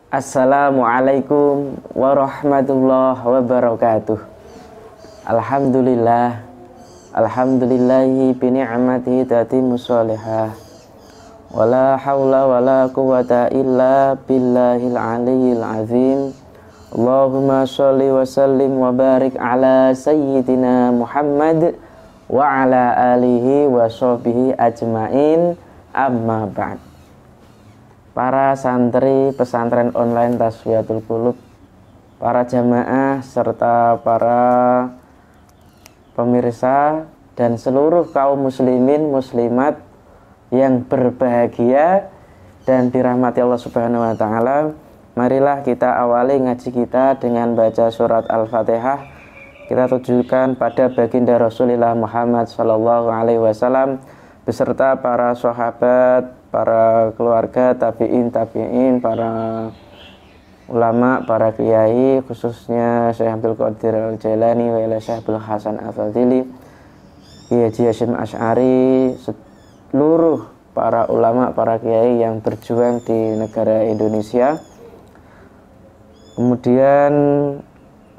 Assalamualaikum warahmatullahi wabarakatuh. Alhamdulillah, alhamdulillahi bi ni'matihi tatimmu sholihah. Wala haula wala quwata illa billahil aliyyil azim. Allahumma sholli wa sallim wa barik ala sayyidina Muhammad wa ala alihi wa sahbihi ajmain. Amma ba'd. Para santri pesantren online Tasfiyatul Qulub, para jamaah serta para pemirsa dan seluruh kaum muslimin muslimat yang berbahagia dan dirahmati Allah Subhanahu wa taala, marilah kita awali ngaji kita dengan baca surat Al-Fatihah. Kita tujukan pada baginda Rasulullah Muhammad sallallahu alaihi wasallam beserta para sahabat, para keluarga, tabi'in, para ulama, para kiai, khususnya Syekh Abdul Qadir Al-Jailani wa ila Syekh Abdul Hasan Al-Fadhili, Kiai Haji Hasyim Asy'ari, seluruh para ulama, para kiai yang berjuang di negara Indonesia. Kemudian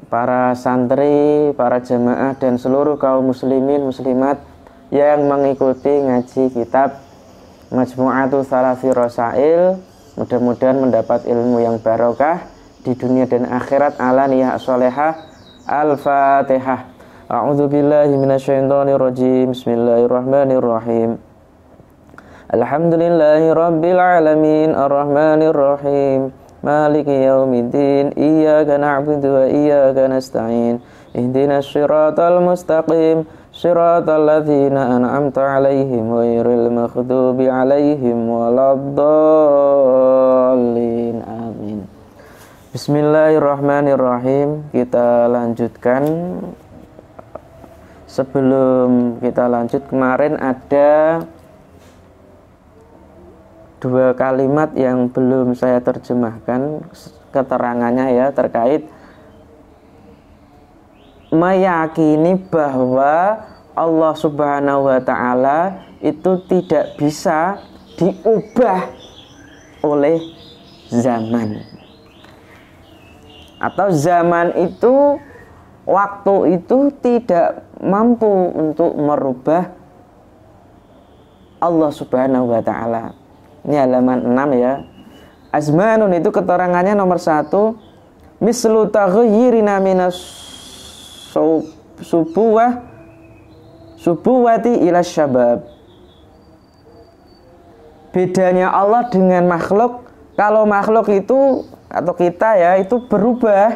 para santri, para jamaah dan seluruh kaum muslimin muslimat yang mengikuti ngaji kitab Majmu'atu Tsalasi Rasail, mudah-mudahan mendapat ilmu yang barokah di dunia dan akhirat. Ala niyah sholihah. Al-Fatihah. A'udzu billahi minasyaitonir rajim. Bismillahirrahmanirrahim. Alhamdulillahi rabbil alamin, arrahmanir rahim, maliki yaumiddin, iyyaka na'budu wa iyyaka nasta'in, ihdinas siratal mustaqim, siratal ladzina an'amta 'alaihim ghairil maghdubi 'alaihim waladdallin. Amin. Bismillahirrahmanirrahim. Kita lanjutkan. Sebelum kita lanjut, kemarin ada dua kalimat yang belum saya terjemahkan keterangannya ya, terkait meyakini bahwa Allah Subhanahu wa ta'ala itu tidak bisa diubah oleh zaman, atau zaman itu, waktu itu tidak mampu untuk merubah Allah Subhanahu wa ta'ala. Ini halaman 6 ya. Azmanun itu keterangannya nomor 1, mislu taghayyirina minas subuwati ila syabab. Bedanya Allah dengan makhluk, kalau makhluk itu atau kita ya, itu berubah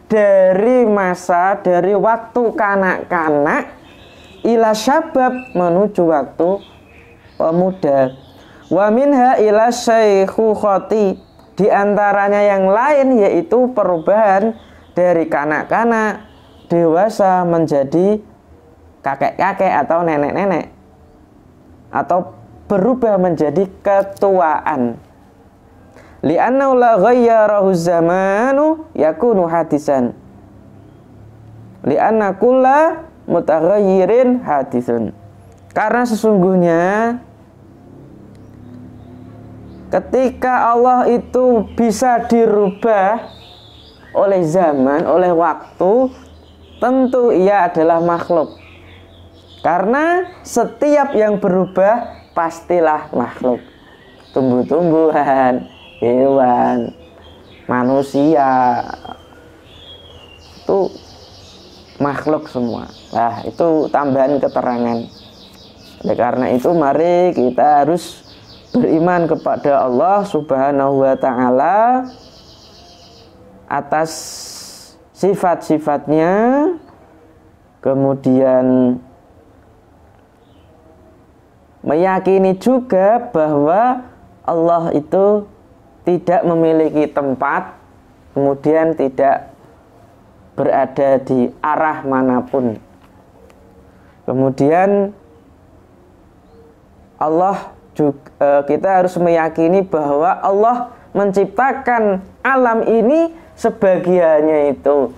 dari masa, dari waktu kanak-kanak ila syabab, menuju waktu pemuda. Wa minha ila syaikhukhati, di antaranya yang lain yaitu perubahan dari kanak-kanak dewasa menjadi kakek-kakek atau nenek-nenek, atau berubah menjadi ketuaan. Li'annahu la ghayyarahu zamanu yakunu hadisan. Li'anna kulla mutaghayyirin hadisun. Karena sesungguhnya ketika Allah itu bisa dirubah oleh zaman, oleh waktu, tentu ia adalah makhluk. Karena setiap yang berubah pastilah makhluk. Tumbuh-tumbuhan, hewan, manusia, itu makhluk semua. Nah, itu tambahan keterangan. Oleh karena itu, mari kita harus beriman kepada Allah Subhanahu wa ta'ala atas sifat-sifatnya, kemudian meyakini juga bahwa Allah itu tidak memiliki tempat, kemudian tidak berada di arah manapun. Kemudian Allah juga, kita harus meyakini bahwa Allah menciptakan alam ini sebagiannya itu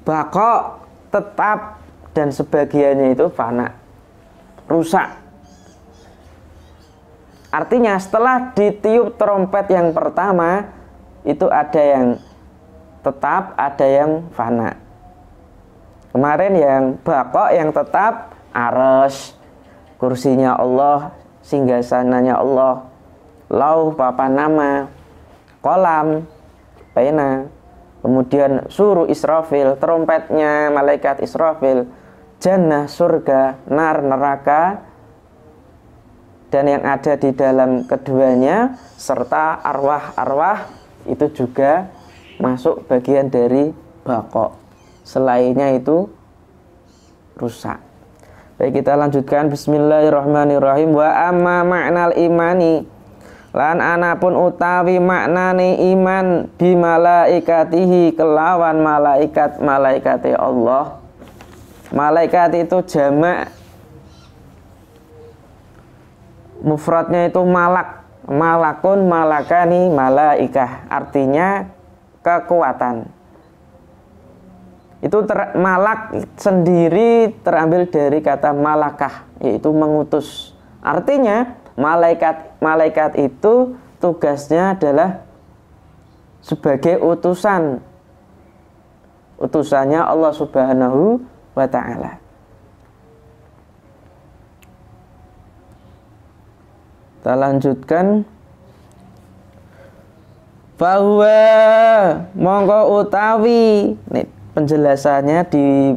baqa, tetap, dan sebagiannya itu fana, rusak. Artinya setelah ditiup trompet yang pertama, itu ada yang tetap, ada yang fana. Kemarin yang baqo, yang tetap, arsy, kursinya Allah, singgasananya Allah, lauh papan nama, kolam, pena, kemudian suruh Israfil, trompetnya malaikat Israfil, jannah surga, nar neraka, dan yang ada di dalam keduanya, serta arwah-arwah itu juga masuk bagian dari baqo. Selainnya itu rusak. Baik, kita lanjutkan. Bismillahirrahmanirrahim. Wa amma ma'nal imani, lan anapun utawi maknane iman bi malaikatihi kelawan malaikat Allah. Malaikat itu jamak, mufradnya itu malak, malakun, malakani, malaikah, artinya kekuatan. Itu malak sendiri terambil dari kata malakah, yaitu mengutus. Artinya malaikat itu tugasnya adalah sebagai utusan, utusannya Allah Subhanahu wa ta'ala. Kita lanjutkan. Bahwa mongko utawi, nih penjelasannya di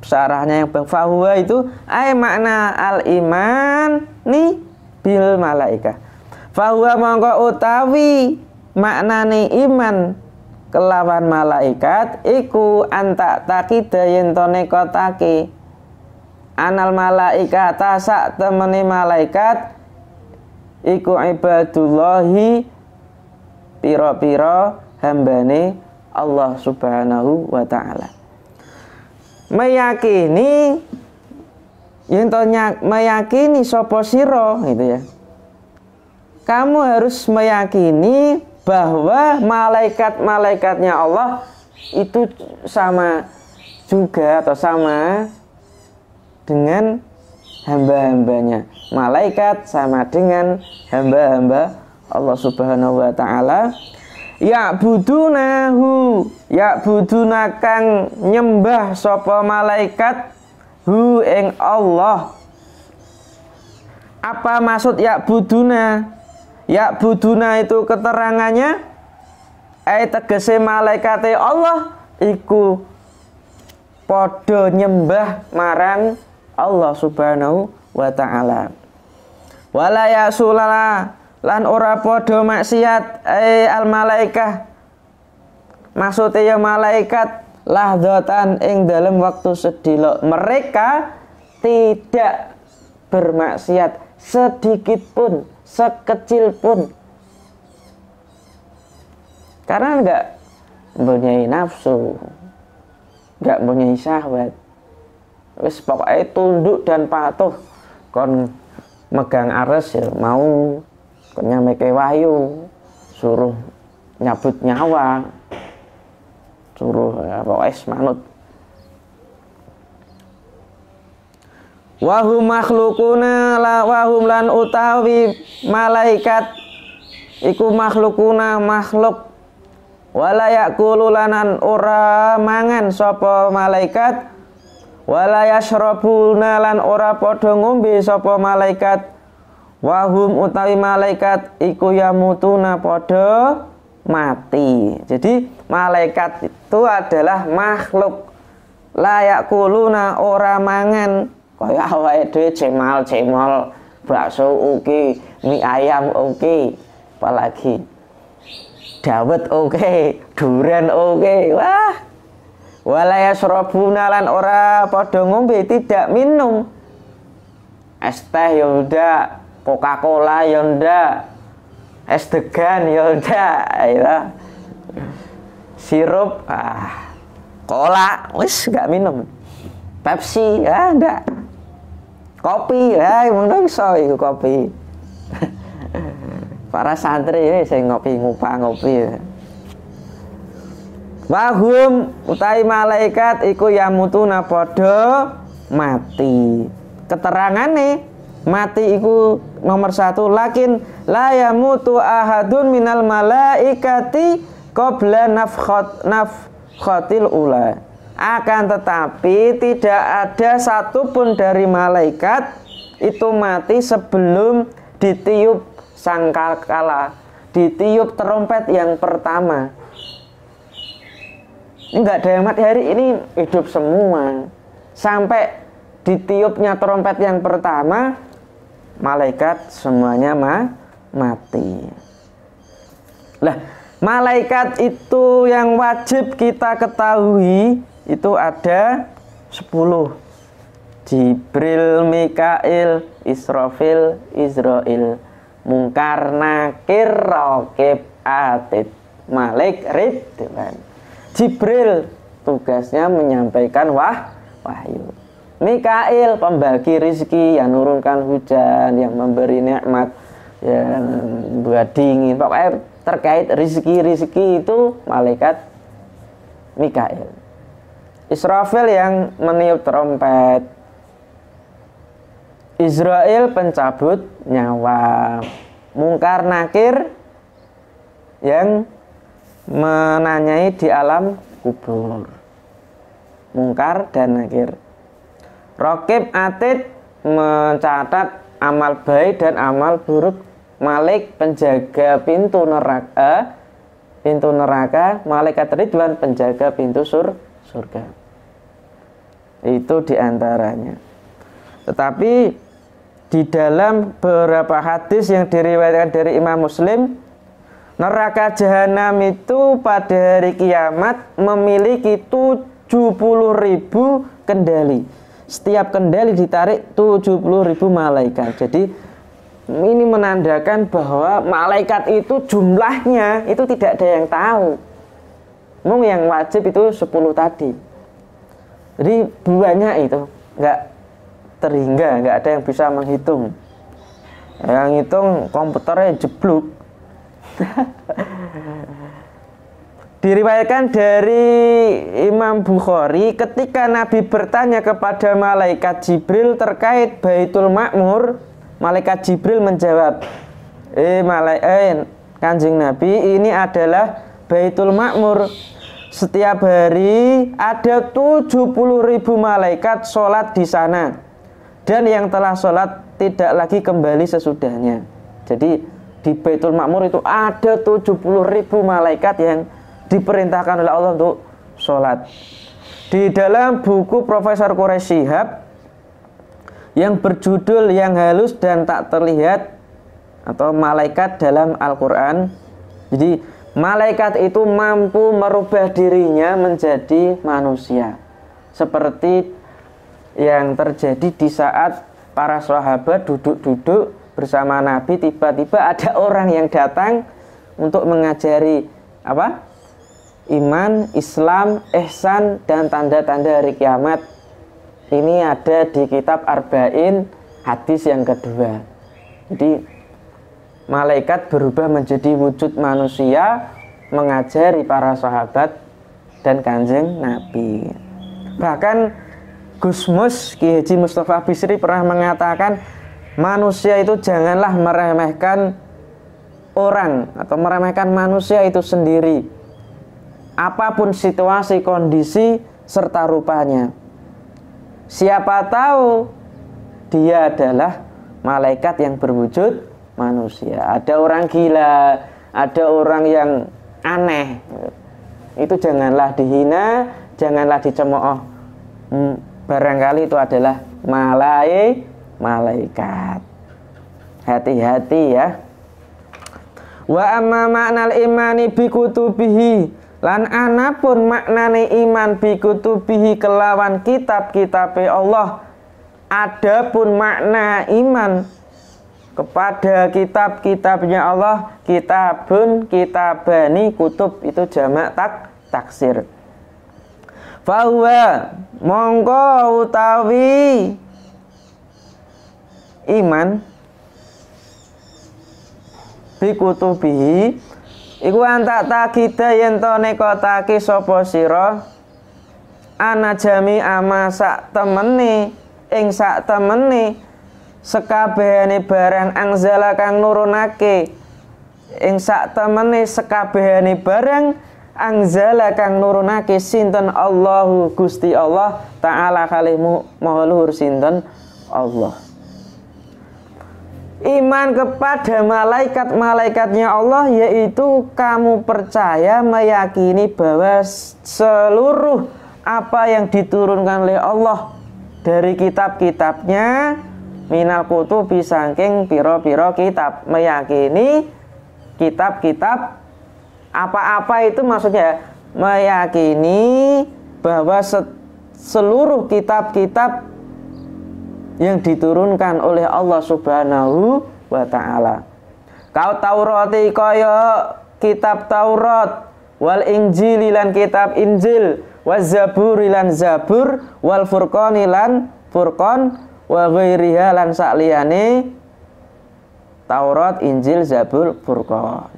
syarahnya yang bahwa itu ay makna al iman nih bil malaikah. Bahwa mongko utawi maknane iman kelawan malaikat iku anta takida yen to nekotake anal malaikata sak temene malaikat iku ibadullahi piro-piro hambane Allah Subhanahu wa ta'ala. Meyakini meyakini sapa sira gitu ya. Kamu harus meyakini bahwa malaikat-malaikatnya Allah itu sama juga atau sama dengan hamba-hambanya. Malaikat sama dengan hamba-hamba Allah Subhanahu wa ta'ala. Ya'buduna kang nyembah sapa malaikat hu ing Allah. Apa maksud ya'buduna? Ya'buduna itu keterangannya tegese malaikate Allah iku padha nyembah marang Allah Subhanahu wa ta'ala. Wala yasulala lan ora padha maksiat al malaikah, maksudnya ya malaikat lahdzatan ing dalam waktu sedilok. Mereka tidak bermaksiat sedikit pun, sekecil pun, karena enggak mempunyai nafsu, enggak mempunyai syahwat. Wis pokoknya tunduk dan patuh. Kon megang arsy ya mau, nyameke wahyu, suruh nyabut nyawa, suruh pokoknya manut. Wahum makhlukuna wahum lan utawi malaikat iku makhlukuna makhluk. Wala yakulu lanan ora mangan sapa malaikat, wala yashrabuna lan ora padha ngombe sapa malaikat. Wahum utawi malaikat iku yamutuna podo mati. Jadi malaikat itu adalah makhluk. Layak kuluna ora mangan kaya awake dhewe cemal-cemol, bakso oke, mie ayam oke, apalagi dawet oke, duren oke. Wah. Wala yasrabuna lan ora podo ngombe, tidak minum. Es teh ya udah, Coca-Cola ya ndak, es degan ya ndak, ya. Sirup cola wis gak minum. Pepsi ndak. Kopi mungkin iso iku kopi. Para santri sing ngopi ngopi. Wahum utai malaikat iku yamutuna padha mati. Keterangane mati iku nomor satu, lakin la yamutu ahadun minal malaikati qabla nafkhatil ula. Akan tetapi tidak ada satupun dari malaikat itu mati sebelum ditiup sangkakala, ditiup trompet yang pertama. Enggak ada yang mati, hari ini hidup semua. Sampai ditiupnya trompet yang pertama, malaikat semuanya mati. Lah, malaikat itu yang wajib kita ketahui itu ada 10. Jibril, Mikail, Israfil, Israil, Mungkar, Nakir, Raqib, Atid, Malik, Ridwan. Jibril tugasnya menyampaikan wahyu. Mikail pembagi rizki, yang menurunkan hujan, yang memberi nikmat, yang buat dingin. Pokoknya terkait rizki itu malaikat Mikail. Israfil yang meniup trompet. Israel pencabut nyawa. Mungkar Nakir yang menanyai di alam kubur. Mungkar dan Nakir. Raqib Atid mencatat amal baik dan amal buruk. Malik penjaga pintu neraka. Malaikat Ridwan penjaga pintu surga. Itu diantaranya. Tetapi di dalam beberapa hadis yang diriwayatkan dari Imam Muslim, neraka jahanam itu pada hari kiamat memiliki 70.000 kendali. Setiap kendali ditarik 70.000 malaikat. Jadi ini menandakan bahwa malaikat itu jumlahnya itu tidak ada yang tahu. Mung yang wajib itu 10 tadi. Jadi banyak itu, nggak terhingga, nggak ada yang bisa menghitung. Yang hitung komputernya jeblok. Diriwayatkan dari Imam Bukhari, ketika Nabi bertanya kepada malaikat Jibril terkait Baitul Ma'mur, malaikat Jibril menjawab, Kanjeng Nabi, ini adalah Baitul Ma'mur. Setiap hari ada 70.000 malaikat sholat di sana, dan yang telah sholat tidak lagi kembali sesudahnya. Jadi di Baitul Ma'mur itu ada 70.000 malaikat yang diperintahkan oleh Allah untuk sholat. Di dalam buku Profesor Quraish Shihab yang berjudul Yang Halus dan Tak Terlihat atau Malaikat dalam Al-Quran, jadi malaikat itu mampu merubah dirinya menjadi manusia, seperti yang terjadi di saat para sahabat duduk-duduk bersama Nabi, tiba-tiba ada orang yang datang untuk mengajari iman, Islam, ihsan, dan tanda-tanda hari kiamat. Ini ada di kitab Arba'in hadis yang kedua. Jadi malaikat berubah menjadi wujud manusia, mengajari para sahabat dan Kanjeng Nabi. Bahkan Gusmus Ki Haji Mustafa Bisri pernah mengatakan, manusia itu janganlah meremehkan orang atau meremehkan manusia itu sendiri, apapun situasi, kondisi, serta rupanya. Siapa tahu dia adalah malaikat yang berwujud manusia. Ada orang gila, ada orang yang aneh, itu janganlah dihina, janganlah dicemooh. Barangkali itu adalah malaikat. Hati-hati ya. Wa amma ma'nal imani bi kutubihi, lan anapun maknane iman bi kutubihi kelawan kitab-kitab Allah. Adapun makna iman kepada kitab-kitabnya Allah, kitabun, kitabani, kutub itu jamak taksir. Fahuwa mongko utawi iman bikutubihi iku antak takida yen to nekotake sapa sira ana jami ama sak temene ing sak temene sekabehane barang anzala kang nurunake ing sak temene sekabehane barang anzala kang nurunake sinten Allahu Gusti Allah taala kalimu maha luhur sinten Allah. Iman kepada malaikat-malaikatnya Allah yaitu kamu percaya meyakini bahwa seluruh apa yang diturunkan oleh Allah dari kitab-kitabnya minal kutubi saking piro-piro kitab, meyakini kitab-kitab apa-apa itu maksudnya meyakini bahwa seluruh kitab-kitab yang diturunkan oleh Allah Subhanahu wa ta'ala. Kau Taurati kaya kitab Taurat, wal Injil lan kitab Injil, wal Zabur lan Zabur, wal Furqan lan Furqan, wa ghairiha lan sakliyane Taurat, Injil, Zabur, Furqan.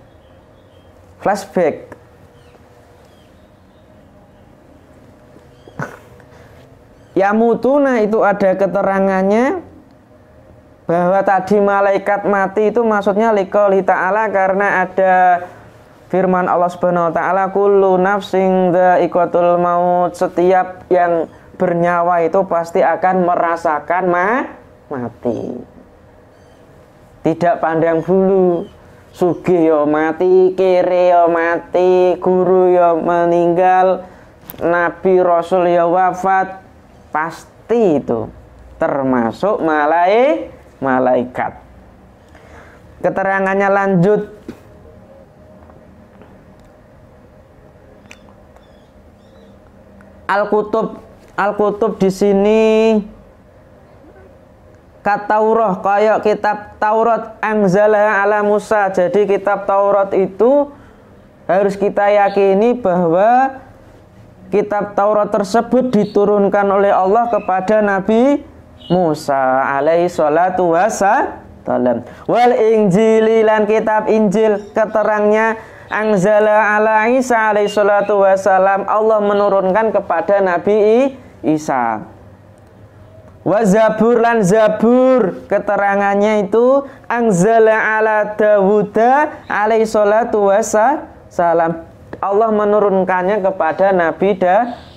Flashback. Yamutuna itu ada keterangannya bahwa tadi malaikat mati itu maksudnya liqouli ta'ala karena ada firman Allah Subhanahu wa ta'ala kullu nafsin dha'iqatul maut, setiap yang bernyawa itu pasti akan merasakan mati. Tidak pandang bulu, sugih yo mati, kere yo mati, guru yo meninggal, nabi rasul yo wafat. Pasti itu termasuk malaikat. Keterangannya lanjut. Al-Kutub di sini kataurah kayak kitab Taurat anzala ala Musa. Jadi kitab Taurat itu harus kita yakini bahwa kitab Taurat tersebut diturunkan oleh Allah kepada Nabi Musa alaihi salatu wassalam. Wal Injil lan kitab Injil keterangnya anzala ala Isa alaihi salatu wassalam, Allah menurunkan kepada Nabi Isa. Wa Zabur lan Zabur keterangannya itu anzala ala Dawuda alaihi salatu wassalam, Allah menurunkannya kepada Nabi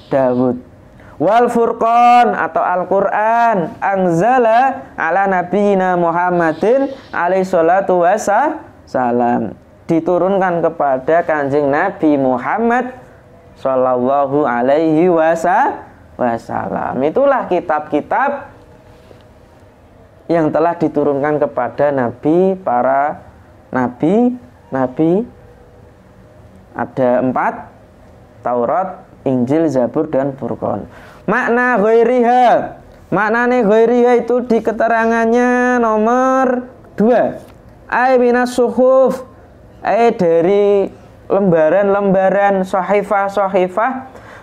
Dawud. Wal Furqan atau Al-Quran anzala ala nabiyina Muhammadin alaihi salatu wassalam, diturunkan kepada kanjeng Nabi Muhammad sallallahu alaihi wasallam. Itulah kitab-kitab yang telah diturunkan kepada Nabi, para nabi. Ada 4, Taurat, Injil, Zabur, dan Furqan. Makna ghairiha, maknane ghairiha itu di keterangannya nomor 2. Ai minas suhuf, dari lembaran-lembaran sahifah.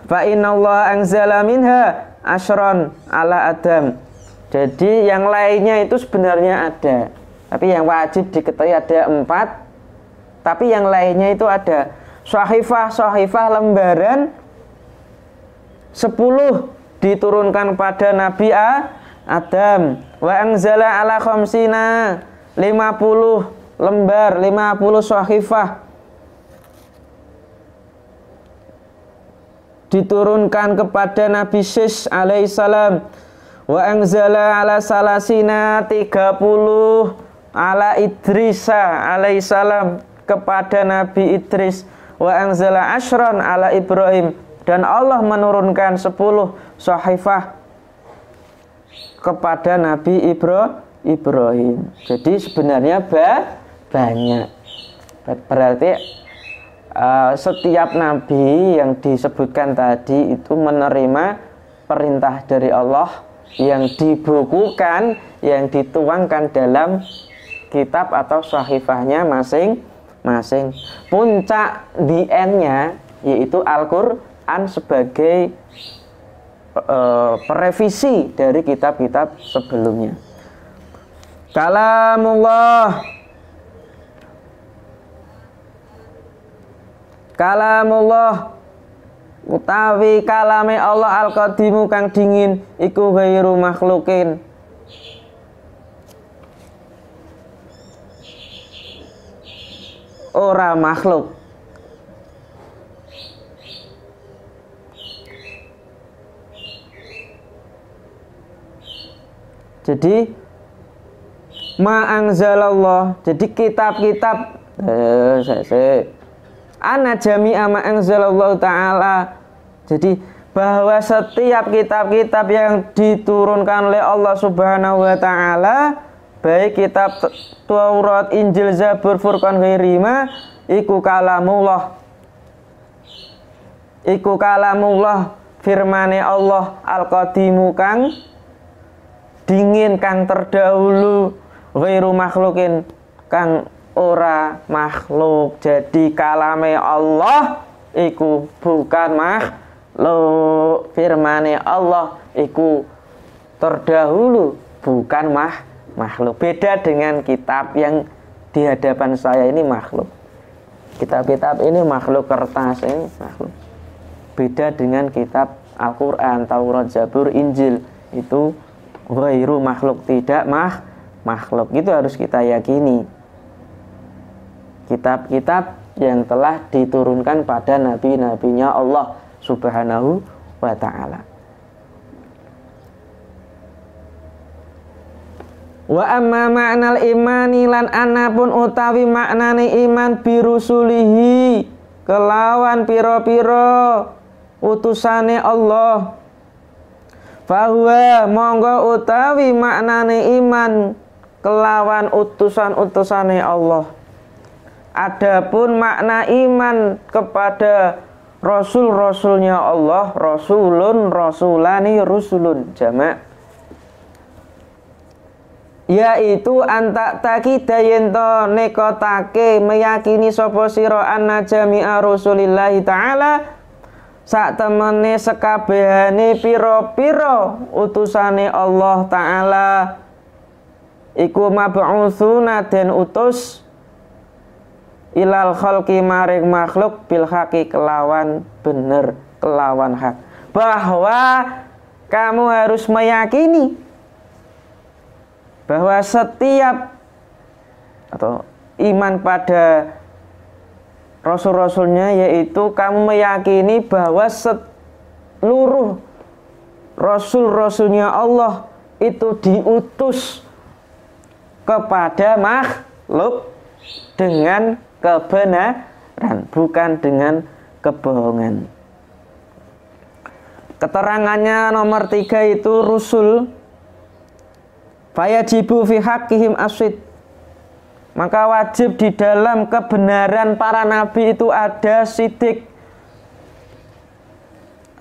Fa innallaha anzala minha asyron ala Adam. Jadi yang lainnya itu sebenarnya ada, tapi yang wajib diketahui ada 4, tapi yang lainnya itu ada. Sahifah lembaran 10 diturunkan pada Nabi Adam. Wa anzala ala khamsina 50 lembar, 50 sahifah diturunkan kepada Nabi Sis alaihissalam. Wa anzala ala salasina 30 ala Idrisa alaihissalam, kepada Nabi Idris. Wa anzala asyran ala Ibrahim, dan Allah menurunkan 10 sahifah kepada Nabi Ibrahim. Jadi sebenarnya banyak. Berarti setiap nabi yang disebutkan tadi itu menerima perintah dari Allah yang dibukukan, yang dituangkan dalam kitab atau sahifahnya masing-masing. Puncak di end-nya yaitu Al-Quran sebagai perevisi dari kitab-kitab sebelumnya. Kalamullah utawi kalame Allah al-qadimu kang dingin iku ghairu makhlukin. ora makhluk. Jadi ma'angzalallah, jadi kitab-kitab ana jami'a ma'angzalallahu ta'ala. Jadi bahwa setiap kitab-kitab yang diturunkan oleh Allah Subhanahu wa taala, baik kitab Taurat, Injil, Zabur, Furqan, Ghairima, iku kalamullah. Iku kalamullah, firmane Allah al-qadimu kang dingin, kang terdahulu, ghairu makhlukin, kang ora makhluk. Jadi kalame Allah iku bukan makhluk, firmane Allah iku terdahulu, bukan makhluk. Beda dengan kitab yang di hadapan saya ini makhluk. Kitab-kitab ini makhluk, kertas ini makhluk. Beda dengan kitab Al-Quran, Taurat, Zabur, Injil, itu ghairu makhluk, tidak makhluk. Itu harus kita yakini. Kitab-kitab yang telah diturunkan pada nabi-nabinya Allah Subhanahu wa ta'ala. Wa amma ma'nal imani lan anapun utawi maknane iman birusulihi, kelawan piro-piro utusane Allah. Fahuwa monggo utawi maknane iman kelawan utusan-utusane Allah. Adapun makna iman kepada rasul-rasulnya Allah, rasulun, rasulani, rusulun jamak, yaitu antak takida yento nekotake meyakini sapa sira anna jami'a rasulillahi ta'ala, sak temene sekabehane pira-pira utusane Allah taala iku mab'utsuna den utus ilal khalqi maring makhluk bil haqi kelawan bener, kelawan hak. Bahwa kamu harus meyakini bahwa setiap atau iman pada rasul-rasulnya, yaitu kamu meyakini bahwa seluruh rasul-rasulnya Allah itu diutus kepada makhluk dengan kebenaran, bukan dengan kebohongan. Keterangannya nomor 3 itu rusul. Fayajibu fi haqqihim asid, maka wajib di dalam kebenaran para nabi itu ada sidik,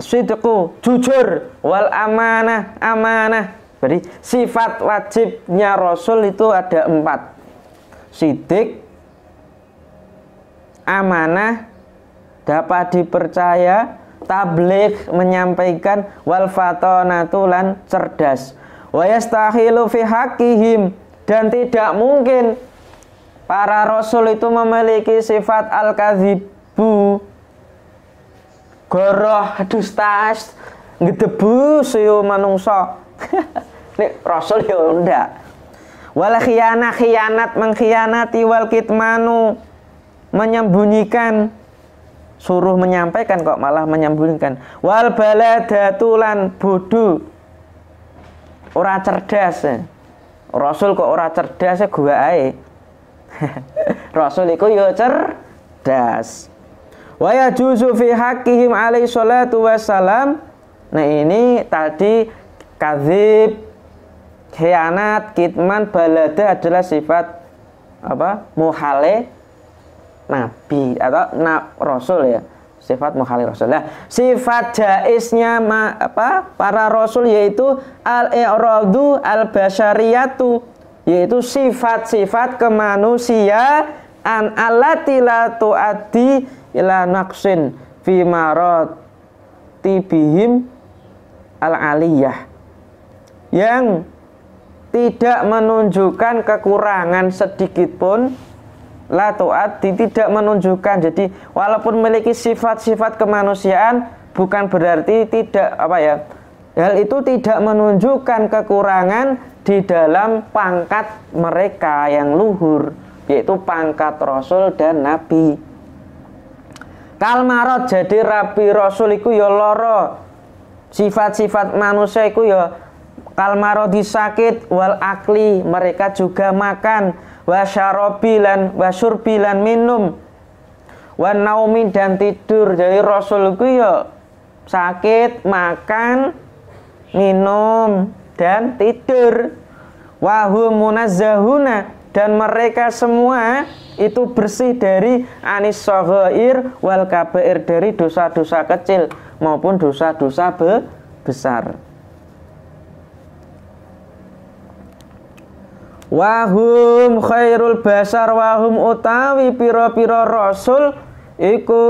sidqu, jujur, wal amanah, amanah. Jadi sifat wajibnya rasul itu ada 4: sidik, amanah, dapat dipercaya, tabligh, menyampaikan, wal fatonatu lan cerdas. Wa yastahilu fi haqqihim, dan tidak mungkin para rasul itu memiliki sifat al-kadzibu, goroh, dusta, ngedebu yo manungsa. Nek rasul yo ndak. Wal khiyanah, khianat, mengkhianati, wal kitmanu, menyembunyikan, suruh menyampaikan kok malah menyembunyikan, wal baladatu lan bodoh, ora cerdas. Rasul kok ora cerdas gua ae. Rasul iku yo cerdas. Wa yajuzu fi haqqihim alaihi salatu wassalam. Nah ini tadi kadzib, khianat, kitman, balada adalah sifat apa? Muhale nabi atau rasul ya. Sifat muhali rasul. Nah, sifat jaiznya para rasul yaitu al-i'radu al-basyariyatu, yaitu sifat-sifat kemanusiaan allati la tuaddi ila naqsin fi maratibihim al-aliyah, yang tidak menunjukkan kekurangan sedikit pun. La tu'addi, tidak menunjukkan. Jadi walaupun memiliki sifat-sifat kemanusiaan, bukan berarti tidak hal itu tidak menunjukkan kekurangan di dalam pangkat mereka yang luhur, yaitu pangkat rasul dan nabi. Kalmarot jadi rabi rasul iku ya lara. Sifat-sifat manusia iku ya kalmarodi sakit wal akli, mereka juga makan, wasyarobilan wasurbilan minum, wan naumi dan tidur. Jadi rasul iku ya sakit, makan, minum dan tidur. Wahum munazzahuna, dan mereka semua itu bersih dari anis shaghair wal kabair, dari dosa-dosa kecil maupun dosa-dosa besar. Wahum khairul basar, wahum utawi piro-piro rasul iku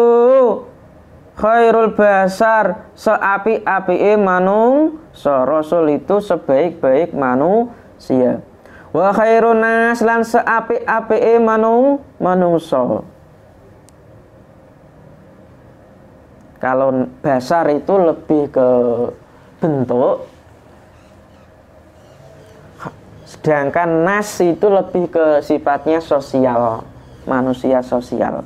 khairul basar, seapi-apike manungsa. Rasul itu sebaik-baik manusia. Wa khairun nas, lan seapi-apike manungsa. Kalau basar itu lebih ke bentuk, sedangkan nas itu lebih ke sifatnya sosial, manusia sosial.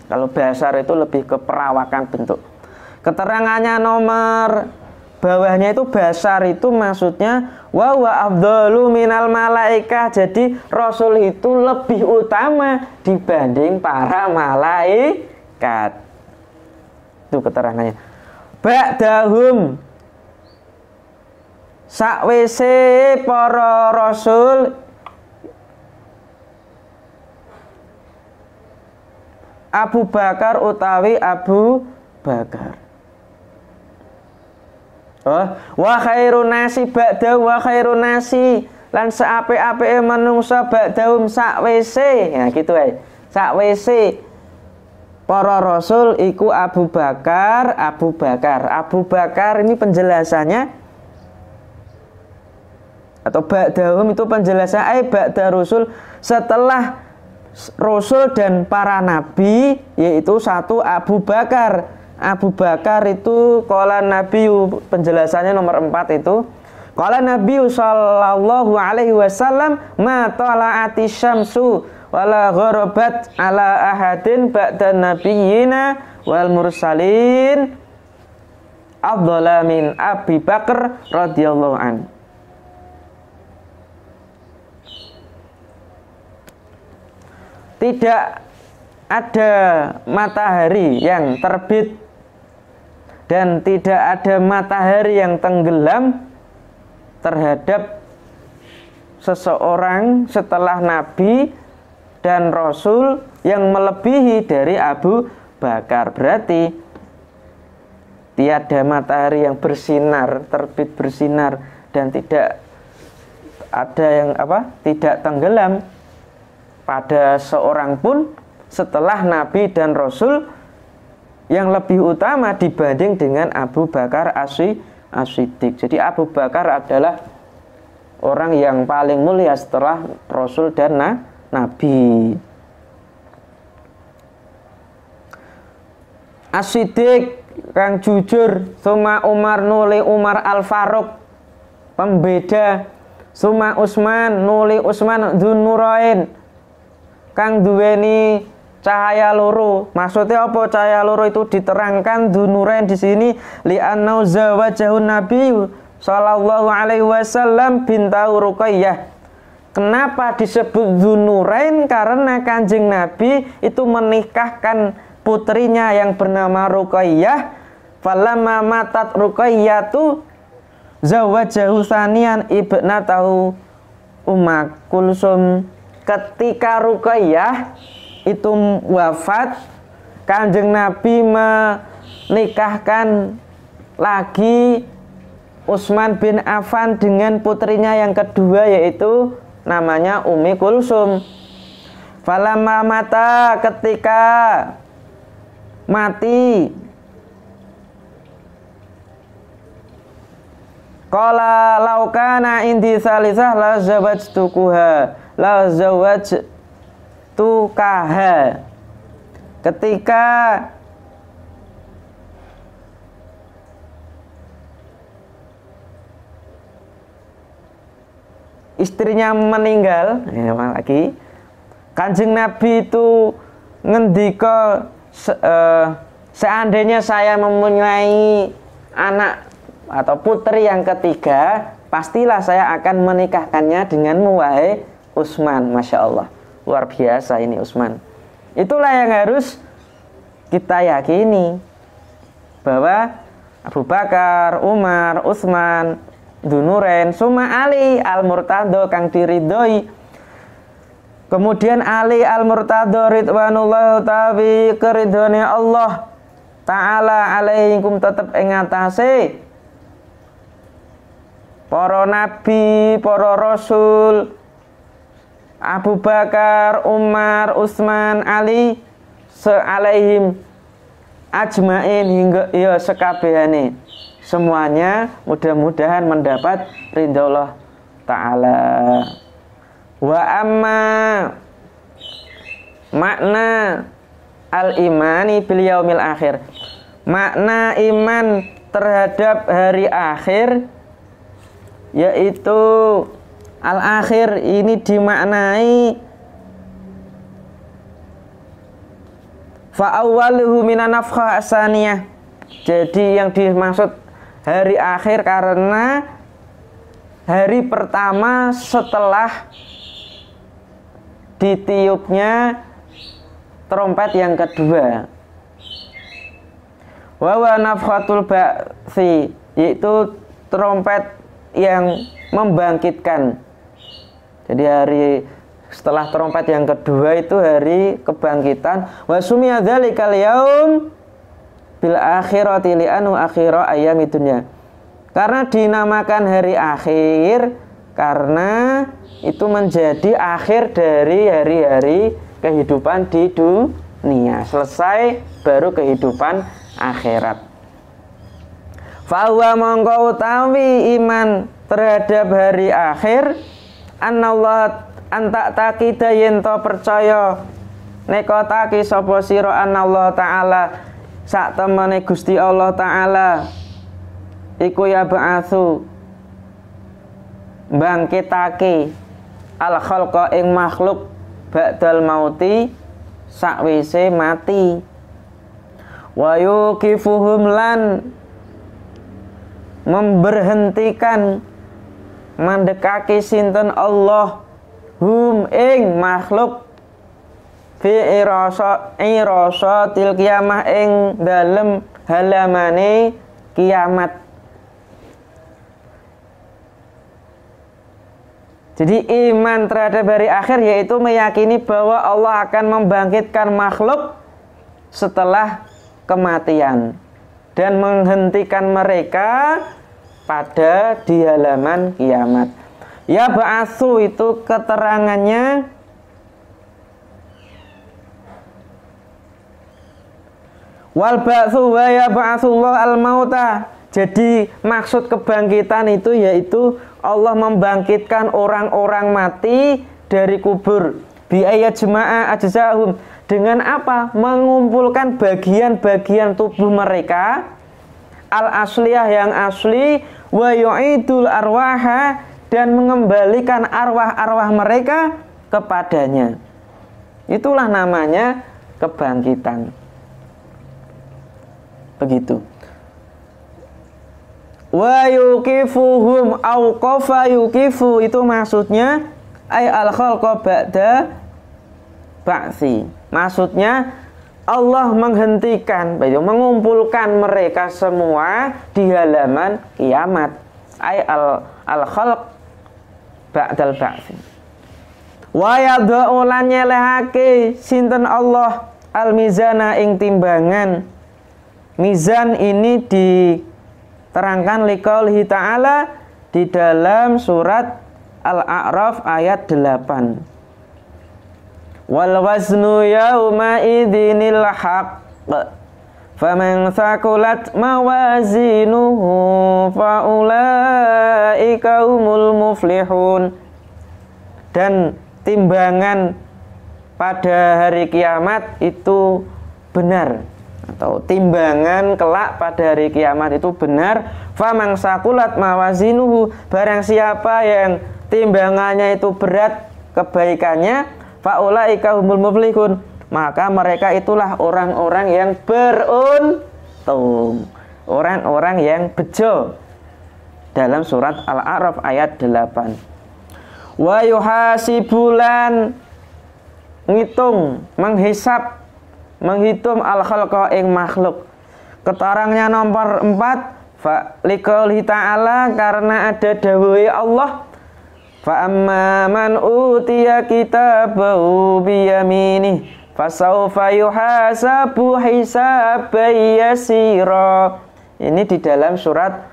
Kalau basar itu lebih ke perawakan bentuk. Keterangannya nomor bawahnya itu basar itu maksudnya wa afdalu minal malaikah. Jadi rasul itu lebih utama dibanding para malaikat. Itu keterangannya. Ba'dahum, sakwise para rasul Abu Bakar utawi Abu Bakar. Wa khairun nasi ba'da wa khairun nasi, lan seape-apeke manungsa ba'dahum sakwise. Ya gitu ae. Sakwise para rasul iku Abu Bakar. Abu Bakar ini penjelasannya, atau ba'dahum itu penjelasan ba'da rasul, setelah rasul dan para nabi, yaitu satu Abu Bakar. Abu Bakar itu qala nabi, penjelasannya nomor 4 itu qala nabi sallallahu alaihi wasallam ma tala'ati syamsu wala gharabat ala ahadin ba'da nabiyina wal mursalin afdhala min Abi Bakar radhiyallahu an. Tidak ada matahari yang terbit dan tidak ada matahari yang tenggelam terhadap seseorang setelah nabi dan rasul yang melebihi dari Abu Bakar. Berarti tiada matahari yang bersinar, terbit bersinar dan tidak ada yang tidak tenggelam pada seorang pun setelah nabi dan rasul yang lebih utama dibanding dengan Abu Bakar As-Siddiq. Jadi Abu Bakar adalah orang yang paling mulia setelah rasul dan nabi. As-Siddiq kang jujur, suma Umar nuli Umar Al-Faruq pembeda, suma Utsman nuli Utsman Dzunurain kang duweni cahaya loro. Maksudnya apa cahaya loro itu diterangkan Dzunurain di sini li annau zawajahun nabi sallallahu alaihi wasallam bintau Ruqayyah. Kenapa disebut Dzunurain? Karena Kanjeng Nabi itu menikahkan putrinya yang bernama Ruqayyah. Falamma matat Ruqayyatu zawajahu sanian ibnatahu Umma Kulsum. Ketika Ruqayyah itu wafat, Kanjeng Nabi menikahkan lagi Utsman bin Affan dengan putrinya yang kedua, yaitu namanya Ummi Kulsum. Falamma mata, ketika mati, qala laukana indi salisah la zawajtukaha. Ketika istrinya meninggal, lagi Kanjeng Nabi itu ngendika, seandainya saya mempunyai anak atau putri yang ketiga, pastilah saya akan menikahkannya denganmu wahai Utsman. Masya Allah, luar biasa ini Utsman. Itulah yang harus kita yakini, bahwa Abu Bakar, Umar, Utsman, Dzunurain, summa Ali al-Murtadho kang diridhoi. Kemudian Ali al-Murtadho ridwanullah ta'ala keridhone Allah Ta'ala alaikum tetep ing atase para nabi, para rasul, Abu Bakar, Umar, Utsman, Ali sealaihim ajmain hingga ya sekabehane semuanya mudah-mudahan mendapat ridha Allah Ta'ala. Wa amma makna al-imani bil yaumil akhir, makna iman terhadap hari akhir, yaitu al-akhir ini dimaknai fa awwaluhu minan nafkhah asaniyah. Jadi yang dimaksud hari akhir karena hari pertama setelah ditiupnya trompet yang kedua. Wa nafkhatul ba'tsi, yaitu trompet yang membangkitkan. Jadi hari setelah trompet yang kedua itu hari kebangkitan. Wa sumiya dzalikal yaum bil akhirati li'anu akhira ayyamid dunya. Karena dinamakan hari akhir karena itu menjadi akhir dari hari-hari kehidupan di dunia. Selesai baru kehidupan akhirat. Fahuwa mongko utawi iman terhadap hari akhir anallah antak takida yen to percaya nekotaki sapa sira anallah taala sak temene Gusti Allah taala iku ya ba'atsu bangkitake al khalqa ing makhluk ba'dal mauti sakwise mati wa yuqifuhum lan memberhentikan mandekake sinten Allah hum ing makhluk fi irasatil kiamah ing dalem halamane kiamat. Jadi iman terhadap hari akhir yaitu meyakini bahwa Allah akan membangkitkan makhluk setelah kematian dan menghentikan mereka pada di halaman kiamat. Ya ba'atsu itu keterangannya wal ba'tsu wa ya ba'atsullah al mauta. Jadi maksud kebangkitan itu yaitu Allah membangkitkan orang-orang mati dari kubur. Bi ayat jemaah ajzahum, dengan apa? Mengumpulkan bagian-bagian tubuh mereka al asliyah yang asli wa yu'idul arwaha dan mengembalikan arwah-arwah mereka kepadanya. Itulah namanya kebangkitan. Begitu. Wa yuqifuhum auqafa yuqifu itu maksudnya ay al khalqa ba'da ba'tsi. Maksudnya Allah menghentikan, mengumpulkan mereka semua di halaman kiamat. Ay al khalq ba'dal ba'tsi. Wa yad'u lan nyelehake sinten Allah al mizana ing timbangan. Mizan ini diterangkan liqaulihi ta'ala di dalam surat Al-A'raf ayat 8. Wal waznu yauma idzinil haqq faman thaqulat mawazinuhu faulaika humul muflihun. Dan timbangan pada hari kiamat itu benar, atau timbangan kelak pada hari kiamat itu benar. Faman sakulat mawazinuhu, barang siapa yang timbangannya itu berat kebaikannya, faulaika humul muflihun, maka mereka itulah orang-orang yang beruntung, orang-orang yang bejo. Dalam surat Al-A'raf ayat 8. Wa yuhasibulan ngitung, menghisap, menghitung al-khalqa ing makhluk. Ketarangnya nomor 4, fa liqaulihi ta'ala, karena ada dawuhe Allah, fa amma man utiya kitabahu biyaminih fasawfa yuhasabu hisaban yasira. Ini di dalam surat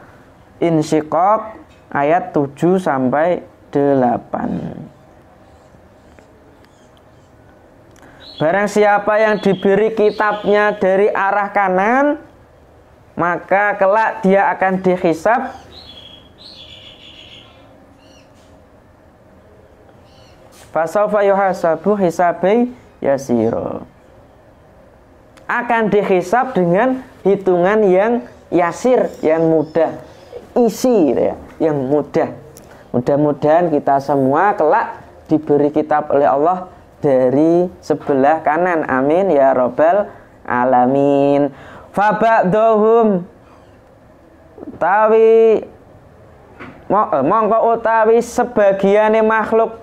Insyiqaq ayat 7 sampai 8. Barang siapa yang diberi kitabnya dari arah kanan, maka kelak dia akan dihisab fasawfa yuhasabu hisabai yasiro, akan dihisab dengan hitungan yang yasir, yang mudah, isi ya, yang mudah. Mudah-mudahan kita semua kelak diberi kitab oleh Allah dari sebelah kanan. Amin ya robbal alamin. Faba'dohum tawi mongko utawi sebagiane makhluk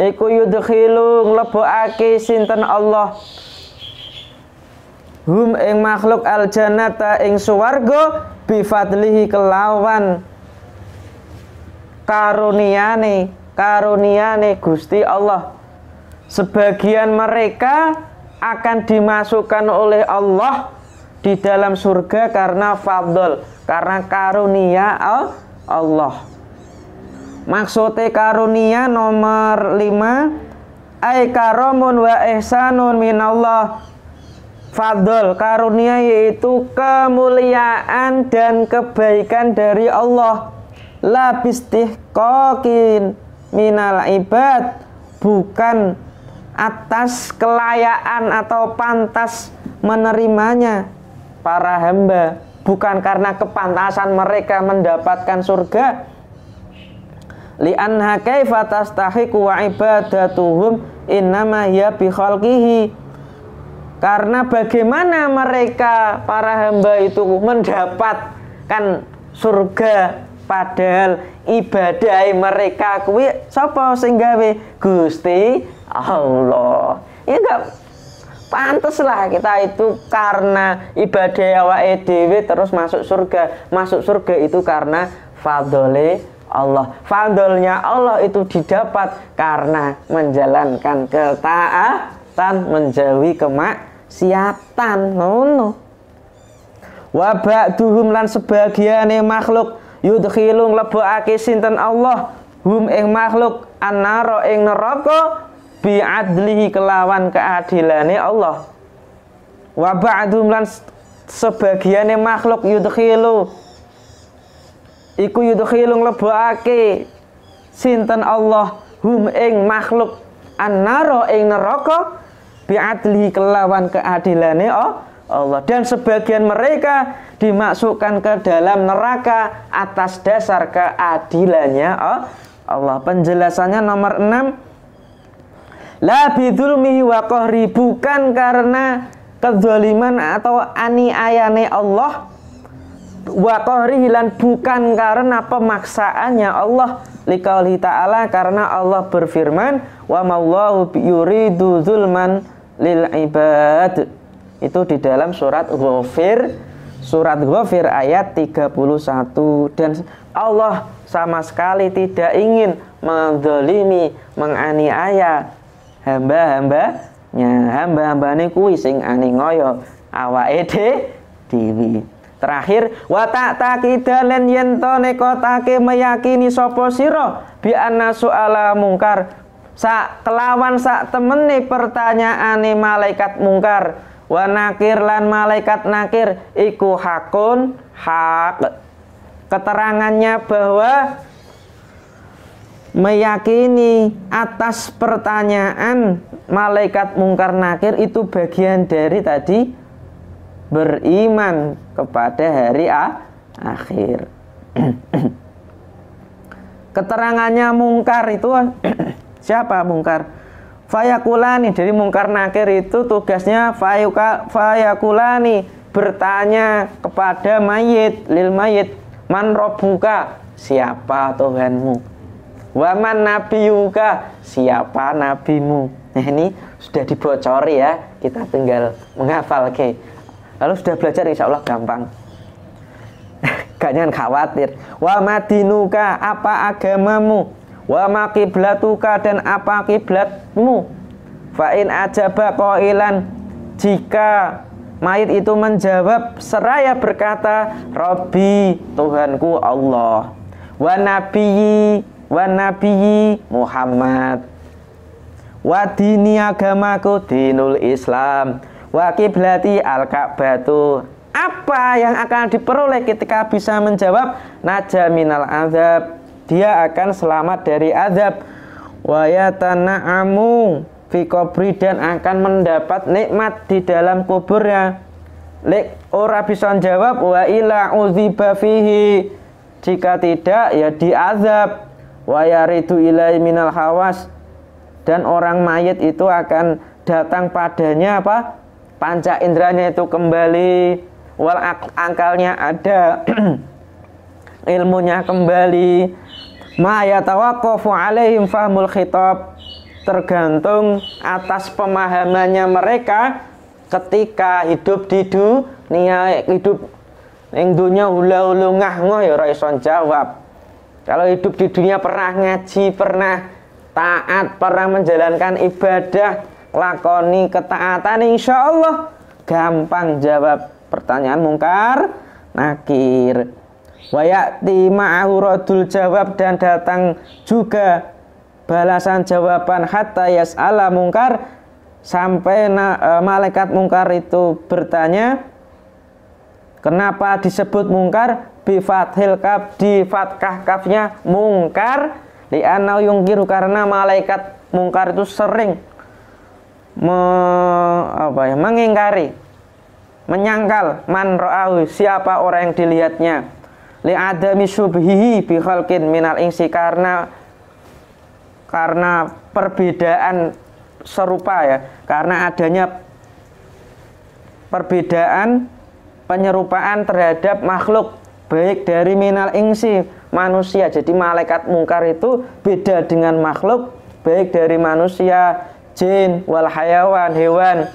iku yudkhilu nglebokake sinten Allah hum ing makhluk aljannata ing swarga bifadlihi kelawan karuniane Gusti Allah. Sebagian mereka akan dimasukkan oleh Allah di dalam surga karena fadl, karena karunia Allah. Maksudnya karunia nomor 5, ay karamun wa ihsanun minallah. Fadl, karunia yaitu kemuliaan dan kebaikan dari Allah. La bistihqaqin minal ibad, bukan atas kelayaan atau pantas menerimanya para hamba, bukan karena kepantasan mereka mendapatkan surga. Li'anha kaifa tastahiqu wa ibadatuhum innama hiya bi khalqihi, karena bagaimana mereka para hamba itu mendapatkan surga padahal ibadah mereka kuwi sapa sing gawe? Gusti Allah. Ya enggak pantes lah kita itu karena ibadah awake dhewe terus masuk surga. Masuk surga itu karena fadhole Allah. Fadlnya Allah itu didapat karena menjalankan ketaatan, menjauhi kemaksiatan. Ngono. Wa ba'duhum lan sebagiane makhluk yudkhilu nglebokake sinten Allah hum ing makhluk annara ing neraka bi'adlihi kelawan keadilane Allah. Wa ba'dhum lan sebagiane makhluk yudkhilu nglebokake sinten Allah hum ing makhluk annara ing neraka bi'adlihi kelawan keadilane Allah, dan sebagian mereka dimasukkan ke dalam neraka atas dasar keadilannya Allah. Penjelasannya nomor 6, la bidzulmihi wa qahri, bukan karena kezaliman atau aniayane Allah, wa qahrihi lan bukan karena pemaksaannya Allah, liqaulihi ta'ala, karena Allah berfirman wa mallahu yuridu zulman lil ibad. Itu di dalam surat Ghafir ayat 31. Dan Allah sama sekali tidak ingin menzalimi, menganiaya hamba-hambane kuwi sing aniaya awake dhewe. Terakhir, wa ta'taqidan yen to nekotake meyakini sapa sira bi anna su'ala mungkar, kelawan sak temene pertanyaane malaikat mungkar, wa nakir lan malaikat nakir iku hakun hak. Keterangannya bahwa meyakini atas pertanyaan malaikat mungkar nakir itu bagian dari tadi beriman kepada hari akhir. Keterangannya mungkar itu siapa mungkar? Fayakulani, dari mungkar nakir itu tugasnya fayakulani, bertanya kepada mayit, lil mayit, man robbuka, siapa Tuhanmu, waman nabiyuka, siapa nabimu. Nah ini sudah dibocori ya, kita tinggal menghafal. Oke, lalu sudah belajar insya Allah gampang. Gak jangan khawatir. Wa madinuka, apa agamamu, wa ma kiblatuka, dan apa kiblatmu. Fa in ajaba qailan, jika mayit itu menjawab seraya berkata Rabbi, Tuhanku Allah, wa nabiyyi Muhammad, wa dini, agamaku dinul Islam, wa kiblati al-Ka'batu, apa yang akan diperoleh ketika bisa menjawab naja minal azab, dia akan selamat dari azab, wa yatana'amu fi qabri, dan akan mendapat nikmat di dalam kuburnya. Lek ora bisa jawab wa ila uziba fihi, jika tidak ya diazab, wa yaridu ilai minal hawas, dan orang mayit itu akan datang padanya apa? Panca inderanya itu kembali, wal akalnya ada, ilmunya kembali. Ma yatawaqqafu alaihim fahmul khitab, tergantung atas pemahamannya mereka ketika hidup di dunia. Hidup ning dunya hula-hulu ngah-ngoh ya ora iso jawab. Kalau hidup di dunia pernah ngaji, pernah taat, pernah menjalankan ibadah, lakoni ketaatan, insya Allah gampang jawab pertanyaan mungkar nakir. Wa ya'ti ma'ahu radul jawab, dan datang juga balasan jawaban hatta yas'ala mungkar, sampai malaikat mungkar itu bertanya. Kenapa disebut mungkar? Bi fathil kaf, di fathah kafnya mungkar, li'anna yungkiru, karena malaikat mungkar itu sering mengingkari, menyangkal man ra'ahu, siapa orang yang dilihatnya, li'adami syubhihi bi khalqin minal insi, karena perbedaan serupa ya, karena adanya perbedaan penyerupaan terhadap makhluk, baik dari minal insi, manusia. Jadi malaikat mungkar itu beda dengan makhluk, baik dari manusia, jin, wal hayawan, hewan.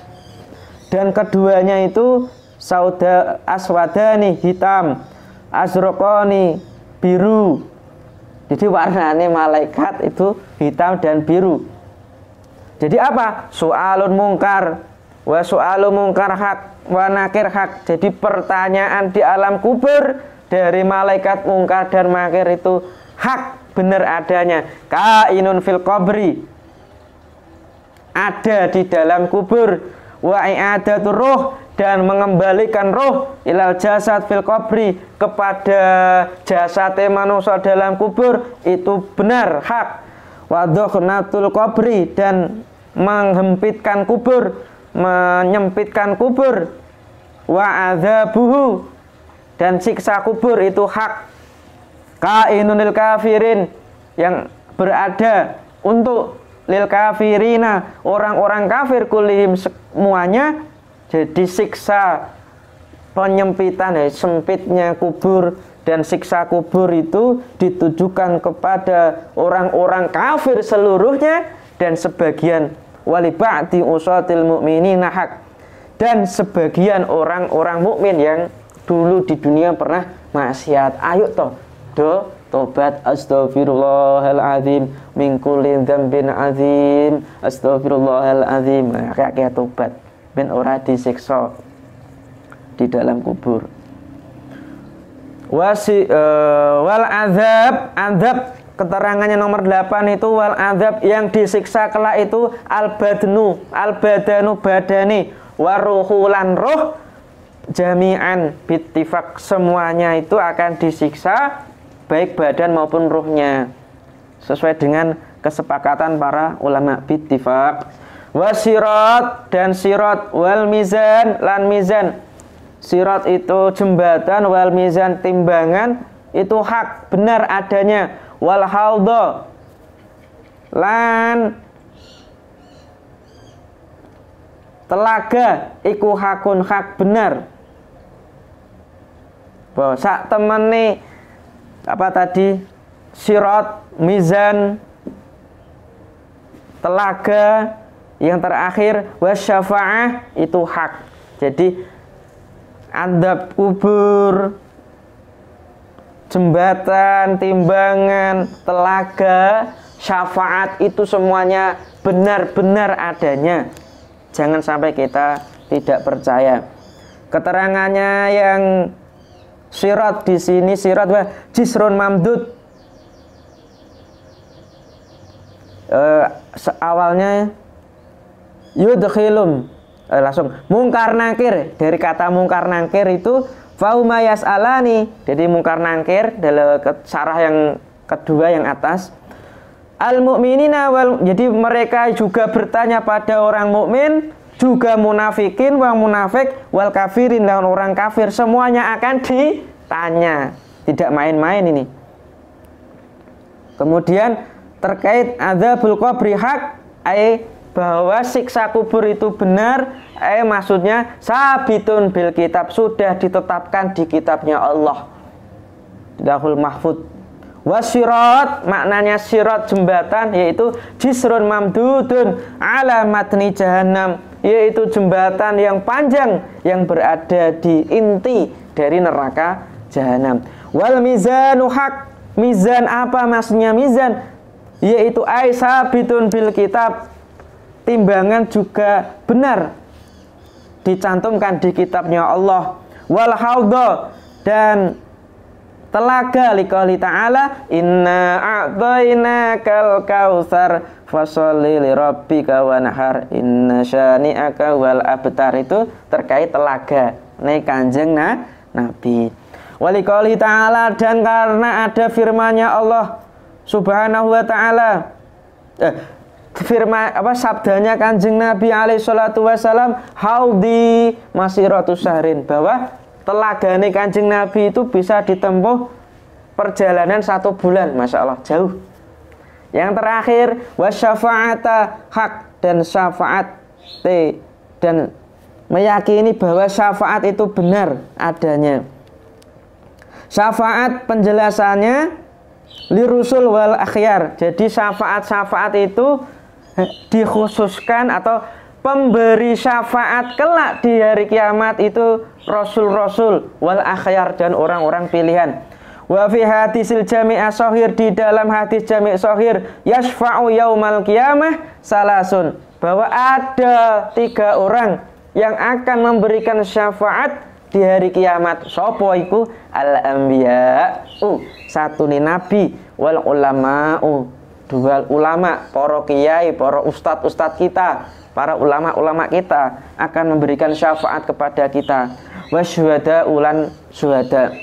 Dan keduanya itu sauda aswadani, hitam, azraqani, biru. Jadi warnanya malaikat itu hitam dan biru. Jadi apa? Soalun mungkar wa soalu mungkar hak wa nakir hak. Jadi pertanyaan di alam kubur dari malaikat mungkar dan nakir itu hak, benar adanya. Kainun fil qabri, ada di dalam kubur. Wa i'adatu ruh, dan mengembalikan roh ilal jasad fil qabri, kepada jasad manusia dalam kubur, itu benar hak. Wa dhukhnatul qabri, dan menghempitkan kubur, menyempitkan kubur. Wa adzabuhu, dan siksa kubur itu hak. Kainunil kafirin, yang berada untuk lil kafirina, orang-orang kafir, kulihim semuanya. Jadi siksa penyempitan, sempitnya kubur dan siksa kubur itu ditujukan kepada orang-orang kafir seluruhnya, dan sebagian wali ba'di usatil mu'minina hak, dan sebagian orang-orang mukmin yang dulu di dunia pernah maksiat. Ayo tobat, astaghfirullahaladzim min kulli dzambin azim, astaghfirullahaladzim. Nah, kayak tobat ben ora disiksa di dalam kubur. Wal azab keterangannya nomor 8 itu wal azab, yang disiksa kelak itu al badanu badani, waruhu lan roh, jami'an bittifaq, semuanya itu akan disiksa, baik badan maupun ruhnya, sesuai dengan kesepakatan para ulama bittifaq. Wasirat, dan sirat, wal mizan lan mizan. Sirat itu jembatan, wal mizan timbangan, itu hak, benar adanya. Wal haudha, lan telaga iku hakun hak benar. Bahwa sak temene apa tadi, sirat, mizan, telaga, yang terakhir wasyafa'ah itu hak. Jadi adab kubur, jembatan, timbangan, telaga, syafaat itu semuanya benar-benar adanya. Jangan sampai kita tidak percaya. Keterangannya yang sirat di sini, sirat wa jisrun mamdud. Awalnya yudkhilum, langsung mungkar nakir. Dari kata mungkar nakir itu fauma yas'alani. Jadi mungkar nakir dalam syarah yang kedua yang atas, al mu'minina wal, jadi mereka juga bertanya pada orang mukmin, juga munafikin, orang munafik, wal kafirin, dan orang kafir, semuanya akan ditanya. Tidak main-main ini. Kemudian terkait adzabul qabri hak, bahwa siksa kubur itu benar, maksudnya sabitun bil kitab, sudah ditetapkan di kitabnya Allah, di Lauhul Mahfuz. Wasirat, maknanya sirat jembatan, yaitu jisrun mamdudun ala matni jahannam, yaitu jembatan yang panjang yang berada di inti dari neraka jahanam. Wal mizanu hak, mizan apa maksudnya mizan? Yaitu sabitun bil kitab, timbangan juga benar dicantumkan di kitabnya Allah. Wal haudha, dan telaga liqouli ta'ala inna a'tainakal kautsar fasholli lirabbika wanhar inna syani'aka wal abtar. Itu terkait telaga nih Kanjeng Nabi. Waliqouli ta'ala, dan karena ada firman-Nya Allah Subhanahu wa ta'ala, sabdanya Kanjeng Nabi alaihi salatu wasalam, haudi masiratu syahrin, bahwa telagane Kanjeng Nabi itu bisa ditempuh perjalanan 1 bulan. Masya Allah, jauh. Yang terakhir wasyafa'ata hak, dan syafaat, dan meyakini bahwa syafaat itu benar adanya. Syafaat penjelasannya lirusul wal akhyar. Jadi syafaat-syafaat itu dikhususkan, atau pemberi syafaat kelak di hari kiamat itu rasul-rasul wal akhyar, dan orang-orang pilihan. Wa fi hadisil jami' as-shahir, di dalam hadis jami' shahir, yashfa'u yaumal qiyamah salasun, bahwa ada 3 orang yang akan memberikan syafaat di hari kiamat. Sopo iku? Al-anbiya'u, satu nih nabi, wal ulama'u, 2 ulama, para kiai, para ustadz kita, para ulama-ulama kita akan memberikan syafaat kepada kita. Wasyuhada, ulan syuhada.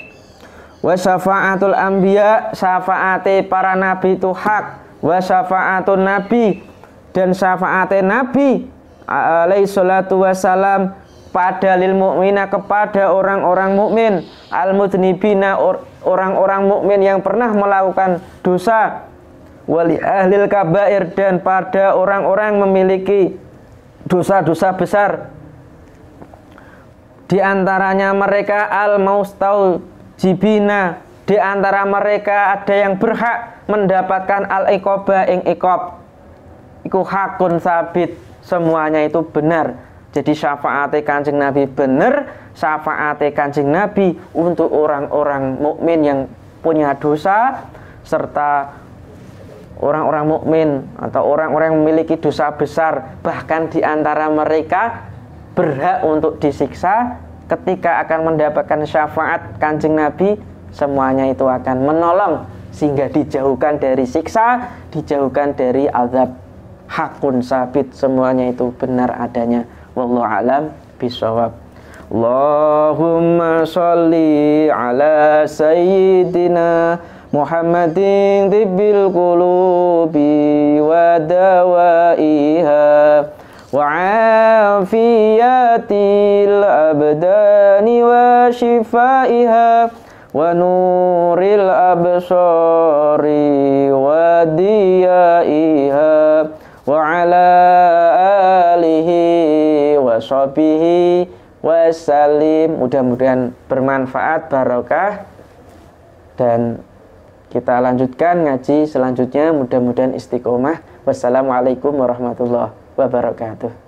Wasyafa'atul anbiya, syafaate para nabi itu hak. Wasyafa'atun nabi, dan syafaate nabi alaihi salatu wassalam pada lil mu'mina, kepada orang-orang mukmin, al mudnibina, orang-orang mukmin yang pernah melakukan dosa, wali ahlil kabair, dan pada orang-orang memiliki dosa-dosa besar. Di antaranya mereka al maustajibina, di antara mereka ada yang berhak mendapatkan al iqoba ing iqob, iku hakun sabit, semuanya itu benar. Jadi syafaat Kanjeng Nabi benar, syafaat Kanjeng Nabi untuk orang-orang mukmin yang punya dosa, serta orang-orang mukmin atau orang-orang yang memiliki dosa besar, bahkan di antara mereka berhak untuk disiksa. Ketika akan mendapatkan syafaat Kanjeng Nabi, semuanya itu akan menolong sehingga dijauhkan dari siksa, dijauhkan dari azab. Hakun sabit, semuanya itu benar adanya. Wallahu a'lam bishawab. Allahumma sholli ala sayyidina Muhammadin tibbil qulubi wa dawaiha wa afiyatil abdani wa shifaiha wa nuril absari wa diyaiha wa ala alihi wa sahbihi wasallim. Mudah-mudahan bermanfaat, barokah. Dan kita lanjutkan ngaji selanjutnya, mudah-mudahan istiqomah. Wassalamualaikum warahmatullahi wabarakatuh.